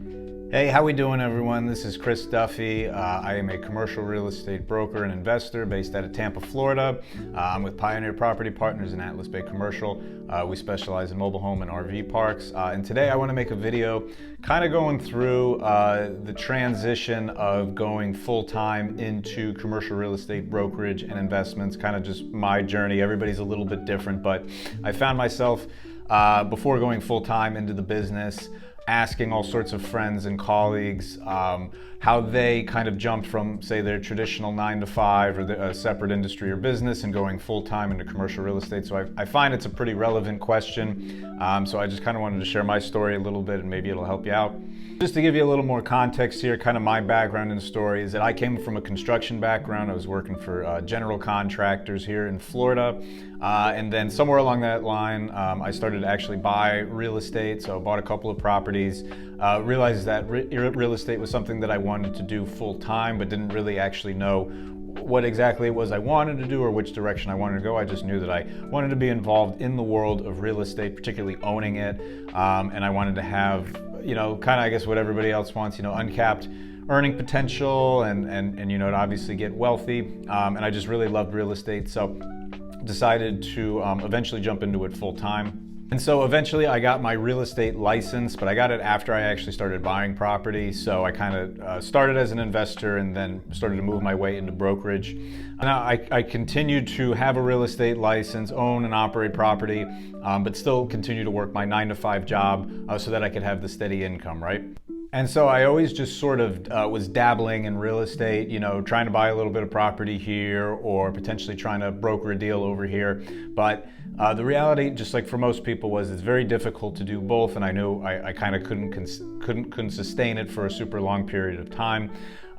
Hey, how we doing, everyone? This is Chris Duffy. I am a commercial real estate broker and investor based out of Tampa, Florida. I'm with Pioneer Property Partners in Atlas Bay Commercial. We specialize in mobile home and RV parks. And today I want to make a video kind of going through the transition of going full-time into commercial real estate brokerage and investments, kind of just my journey. Everybody's a little bit different, but I found myself before going full-time into the business, asking all sorts of friends and colleagues how they kind of jumped from, say, their traditional 9 to 5 or a separate industry or business and going full-time into commercial real estate. So I find it's a pretty relevant question. So I just kind of wanted to share my story a little bit, and maybe it'll help you out. Just to give you a little more context here, kind of my background and story is that I came from a construction background. I was working for general contractors here in Florida. And then somewhere along that line, I started to actually buy real estate. So I bought a couple of properties, realized that real estate was something that I wanted to do full time, but didn't really actually know what exactly it was I wanted to do or which direction I wanted to go. I just knew that I wanted to be involved in the world of real estate, particularly owning it. And I wanted to have, kind of, I guess, what everybody else wants, uncapped earning potential and to obviously get wealthy. And I just really loved real estate. So decided to eventually jump into it full time. And so eventually I got my real estate license, but I got it after I actually started buying property. So I kind of started as an investor and then started to move my way into brokerage. Now I continued to have a real estate license, own and operate property, but still continue to work my 9 to 5 job so that I could have the steady income, right? And so I always just sort of was dabbling in real estate, trying to buy a little bit of property here or potentially trying to broker a deal over here. But the reality, just like for most people, was it's very difficult to do both. And I knew I kind of couldn't sustain it for a super long period of time.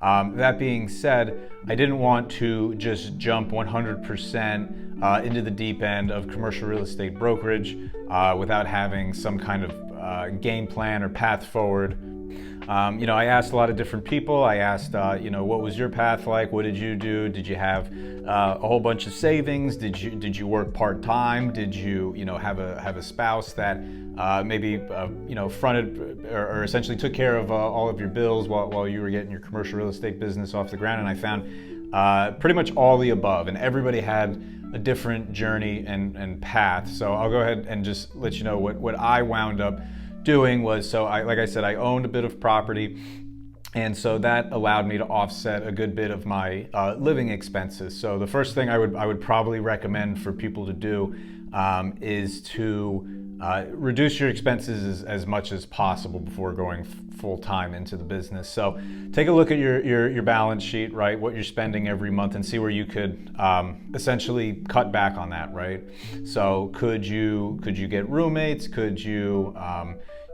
That being said, I didn't want to just jump 100% into the deep end of commercial real estate brokerage without having some kind of game plan or path forward. I asked a lot of different people. I asked, what was your path like? What did you do? Did you have a whole bunch of savings? Did you work part-time? Did you, have a spouse that maybe, fronted or essentially took care of all of your bills while you were getting your commercial real estate business off the ground? And I found pretty much all the above, and everybody had a different journey and path. So I'll go ahead and just let you know what I wound up doing was, like I said, I owned a bit of property, and so that allowed me to offset a good bit of my living expenses. So the first thing I would probably recommend for people to do is to reduce your expenses as much as possible before going full-time into the business. So take a look at your balance sheet, right? What you're spending every month, and see where you could essentially cut back on that, right? So could you get roommates? Could you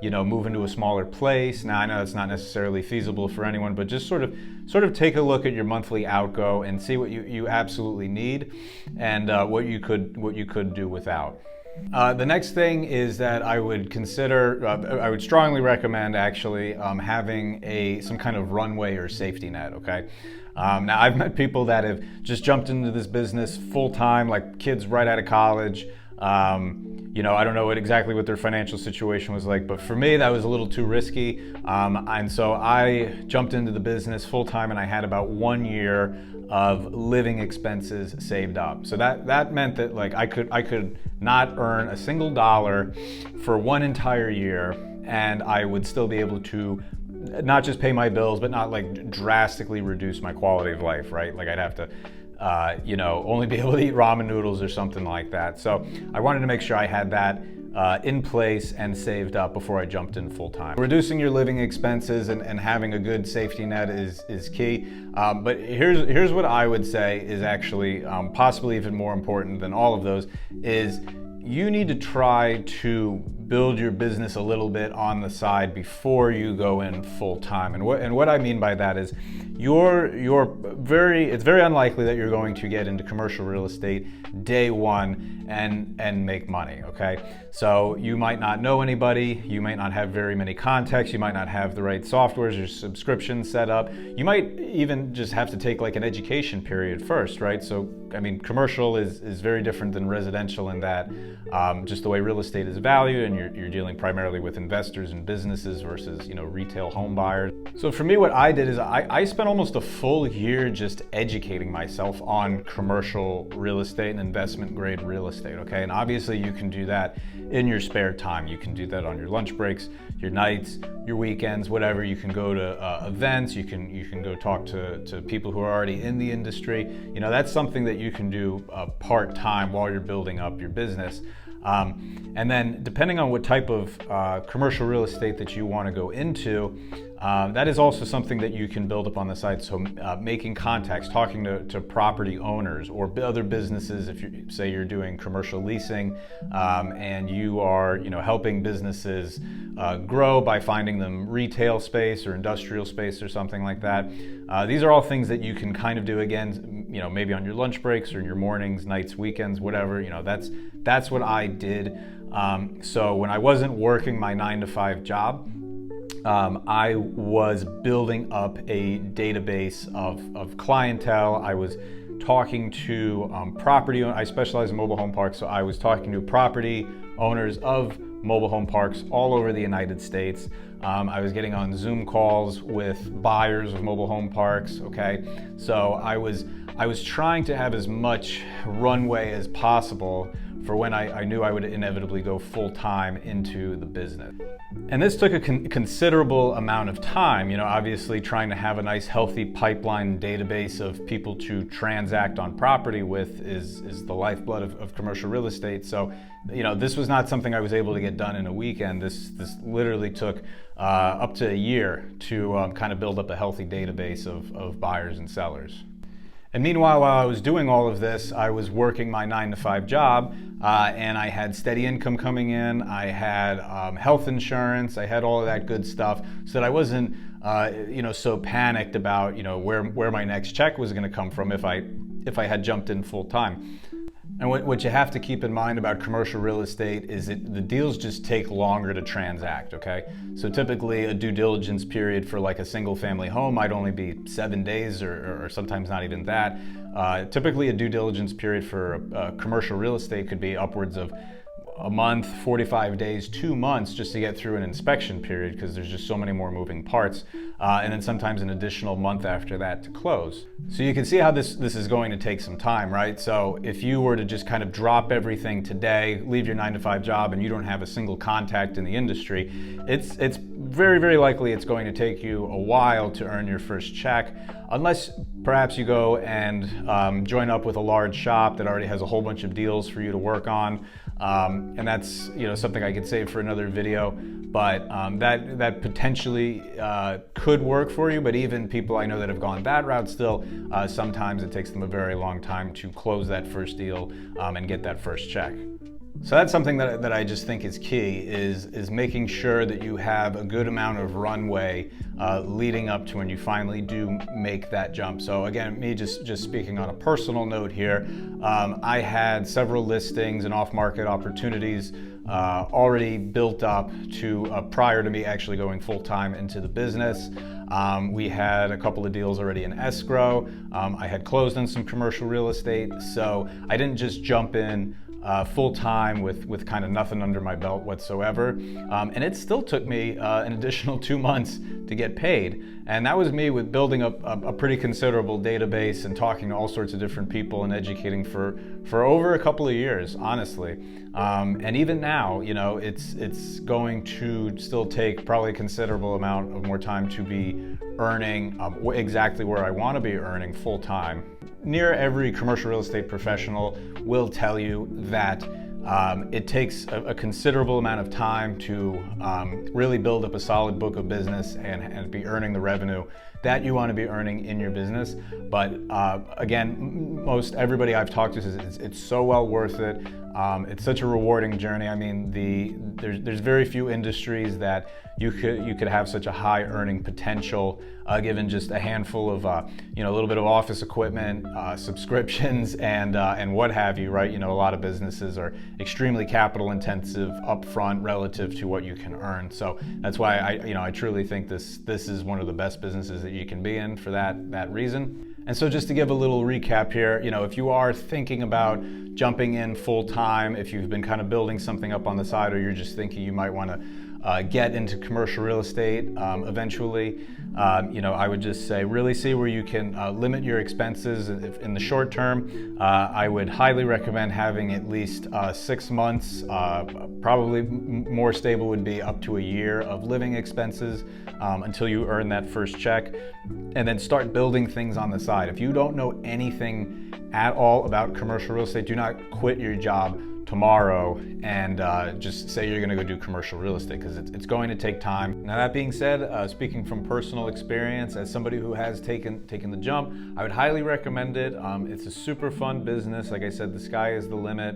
move into a smaller place? Now I know it's not necessarily feasible for anyone, but just sort of take a look at your monthly outgo and see what you absolutely need and what you could do without. The next thing is that I would consider, I would strongly recommend actually having some kind of runway or safety net, okay? Now I've met people that have just jumped into this business full time, like kids right out of college. I don't know exactly what their financial situation was like, but for me, that was a little too risky. And so I jumped into the business full time, and I had about 1 year of living expenses saved up. So that meant that I could not earn a single dollar for 1 entire year, and I would still be able to not just pay my bills, but not drastically reduce my quality of life, right? Like I'd have to only be able to eat ramen noodles or something like that. So I wanted to make sure I had that in place and saved up before I jumped in full time. Reducing your living expenses and having a good safety net is key. But here's what I would say is actually possibly even more important than all of those is you need to try to build your business a little bit on the side before you go in full time. And what I mean by that is it's very unlikely that you're going to get into commercial real estate day one and make money, okay? So you might not know anybody, you might not have very many contacts, you might not have the right softwares or subscriptions set up. You might even just have to take an education period first, right? So I mean, commercial is very different than residential in that just the way real estate is valued and you're dealing primarily with investors and businesses versus, retail home buyers. So for me, what I did is I spent almost a full year just educating myself on commercial real estate and investment grade real estate, okay? And obviously you can do that in your spare time. You can do that on your lunch breaks, your nights, your weekends, whatever. You can go to events, you can go talk to people who are already in the industry. That's something that you can do part-time while you're building up your business. And then depending on what type of commercial real estate that you want to go into, that is also something that you can build up on the site. So making contacts, talking to property owners or other businesses. If you say you're doing commercial leasing and you are helping businesses grow by finding them retail space or industrial space or something like that. These are all things that you can kind of do, again, maybe on your lunch breaks or in your mornings, nights, weekends, whatever. That's what I did. So when I wasn't working my 9-to-5 job, I was building up a database of clientele. I was talking to property owners. I specialize in mobile home parks, so I was talking to property owners of mobile home parks all over the United States. I was getting on Zoom calls with buyers of mobile home parks, okay? So I was trying to have as much runway as possible for when I knew I would inevitably go full-time into the business. And this took a considerable amount of time, obviously trying to have a nice healthy pipeline database of people to transact on property with is the lifeblood of commercial real estate. So, this was not something I was able to get done in a weekend. This literally took up to a year to kind of build up a healthy database of buyers and sellers. And meanwhile, while I was doing all of this, I was working my 9-to-5 job, and I had steady income coming in. I had health insurance. I had all of that good stuff, so that I wasn't, so panicked about, where my next check was going to come from if I had jumped in full time. And what you have to keep in mind about commercial real estate is the deals just take longer to transact, okay? So typically a due diligence period for like a single family home might only be 7 days or sometimes not even that. Typically a due diligence period for commercial real estate could be upwards of a month, 45 days, 2 months just to get through an inspection period because there's just so many more moving parts. And then sometimes an additional month after that to close. So you can see how this is going to take some time, right? So if you were to just kind of drop everything today, leave your 9-to-5 job and you don't have a single contact in the industry, it's very, very likely it's going to take you a while to earn your first check, unless perhaps you go and join up with a large shop that already has a whole bunch of deals for you to work on. And that's something I could save for another video, but that potentially could work for you. But even people I know that have gone that route still, sometimes it takes them a very long time to close that first deal and get that first check. So that's something that I just think is key, is making sure that you have a good amount of runway leading up to when you finally do make that jump. So again, me just speaking on a personal note here, I had several listings and off-market opportunities already built up to prior to me actually going full-time into the business. We had a couple of deals already in escrow. I had closed on some commercial real estate, so I didn't just jump in full-time with kind of nothing under my belt whatsoever. And it still took me an additional 2 months to get paid. And that was me with building up a pretty considerable database and talking to all sorts of different people and educating for over a couple of years, honestly. And even now, it's going to still take probably a considerable amount of more time to be earning exactly where I want to be earning full-time. Near every commercial real estate professional will tell you that it takes a considerable amount of time to really build up a solid book of business and be earning the revenue that you want to be earning in your business. But again, most everybody I've talked to says it's so well worth it. It's such a rewarding journey. I mean, there's very few industries that you could have such a high earning potential given just a handful of a little bit of office equipment, subscriptions, and what have you, right? A lot of businesses are extremely capital intensive upfront relative to what you can earn. So that's why I truly think this is one of the best businesses that you can be in for that reason. And so just to give a little recap here, if you are thinking about jumping in full time, if you've been kind of building something up on the side, or you're just thinking you might want to get into commercial real estate eventually, I would just say really see where you can limit your expenses in the short term. I would highly recommend having at least 6 months, probably more stable would be up to a year of living expenses until you earn that first check, and then start building things on the side. If you don't know anything at all about commercial real estate, do not quit your job tomorrow and just say you're going to go do commercial real estate, because it's going to take time. Now, that being said, speaking from personal experience, as somebody who has taken the jump, I would highly recommend it. It's a super fun business. Like I said, the sky is the limit,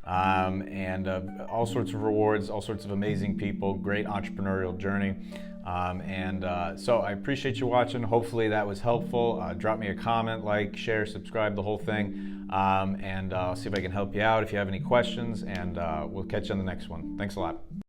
and all sorts of rewards, all sorts of amazing people, great entrepreneurial journey. So I appreciate you watching. Hopefully that was helpful. Drop me a comment, like, share, subscribe, the whole thing. And I'll see if I can help you out if you have any questions, and we'll catch you on the next one. Thanks a lot.